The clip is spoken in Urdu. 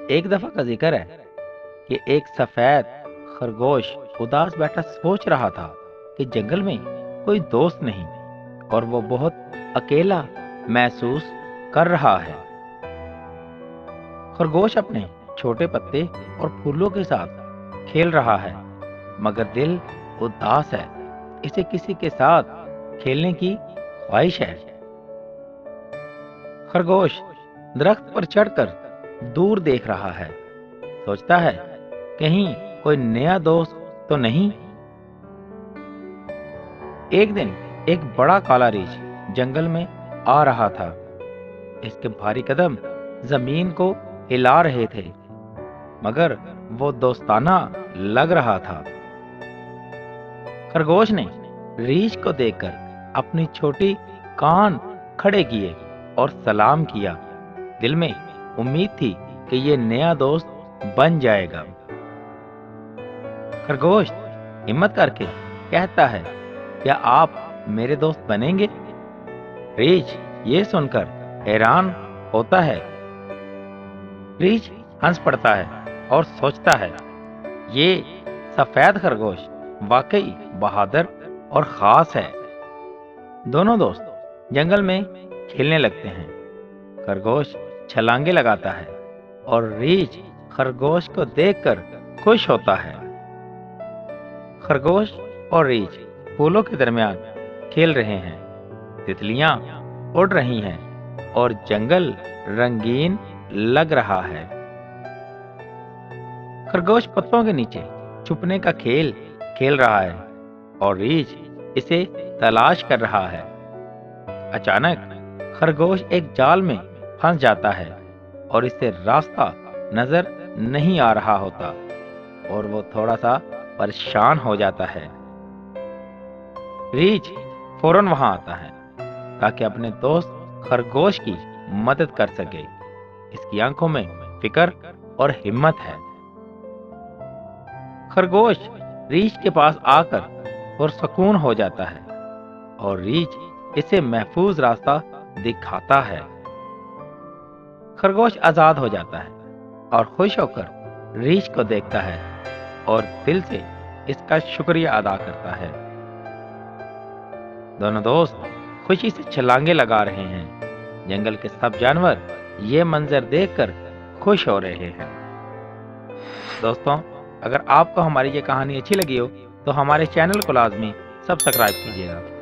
ایک دفعہ کا ذکر ہے کہ ایک سفید خرگوش اداس بیٹھا سوچ رہا تھا کہ جنگل میں کوئی دوست نہیں اور وہ بہت اکیلا محسوس کر رہا ہے۔ خرگوش اپنے چھوٹے پتے اور پھولوں کے ساتھ کھیل رہا ہے، مگر دل اداس ہے، اسے کسی کے ساتھ کھیلنے کی خواہش ہے۔ خرگوش درخت پر چڑھ کر دور دیکھ رہا ہے، سوچتا ہے کہیں کوئی نیا دوست تو نہیں۔ ایک دن ایک بڑا کالا ریچھ جنگل میں آ رہا تھا، اس کے بھاری قدم زمین کو ہلا رہے تھے، مگر وہ دوستانہ لگ رہا تھا۔ خرگوش نے ریچھ کو دیکھ کر اپنی چھوٹی کان کھڑے کیے اور سلام کیا، دل میں امید تھی کہ یہ نیا دوست بن جائے گا۔ خرگوش ہمت کر کے کہتا ہے، کیا آپ میرے دوست بنیں گے؟ ریچھ یہ سن کر حیران ہوتا ہے۔ ریچھ ہنس پڑتا ہے اور سوچتا ہے، یہ سفید خرگوش واقعی بہادر اور خاص ہے۔ دونوں دوست جنگل میں کھیلنے لگتے ہیں۔ خرگوش چھلانگیں لگاتا ہے اور ریچھ خرگوش کو دیکھ کر خوش ہوتا ہے۔ خرگوش اور ریچھ پھولوں کے درمیان کھیل رہے ہیں، تتلیاں اڑ رہی ہیں اور جنگل رنگین لگ رہا ہے۔ خرگوش پتوں کے نیچے چھپنے کا کھیل کھیل رہا ہے اور ریچھ اسے تلاش کر رہا ہے۔ اچانک خرگوش ایک جال میں پھنس جاتا ہے اور اسے راستہ نظر نہیں آ رہا ہوتا اور وہ تھوڑا سا پریشان ہو جاتا ہے۔ ریچھ فوراً وہاں آتا ہے تاکہ اپنے دوست خرگوش کی مدد کر سکے۔ اس کی آنکھوں میں فکر اور ہمت ہے۔ خرگوش ریچھ کے پاس آ کر پرسکون ہو جاتا ہے اور ریچھ اسے محفوظ راستہ دکھاتا ہے۔ خرگوش آزاد ہو جاتا ہے اور خوش ہو کر ریچھ کو دیکھتا ہے اور دل سے اس کا شکریہ ادا کرتا ہے۔ دونوں دوست خوشی سے چھلانگیں لگا رہے ہیں، جنگل کے سب جانور یہ منظر دیکھ کر خوش ہو رہے ہیں۔ دوستوں، اگر آپ کو ہماری یہ کہانی اچھی لگی ہو تو ہمارے چینل کو لازمی سبسکرائب کیجیے گا۔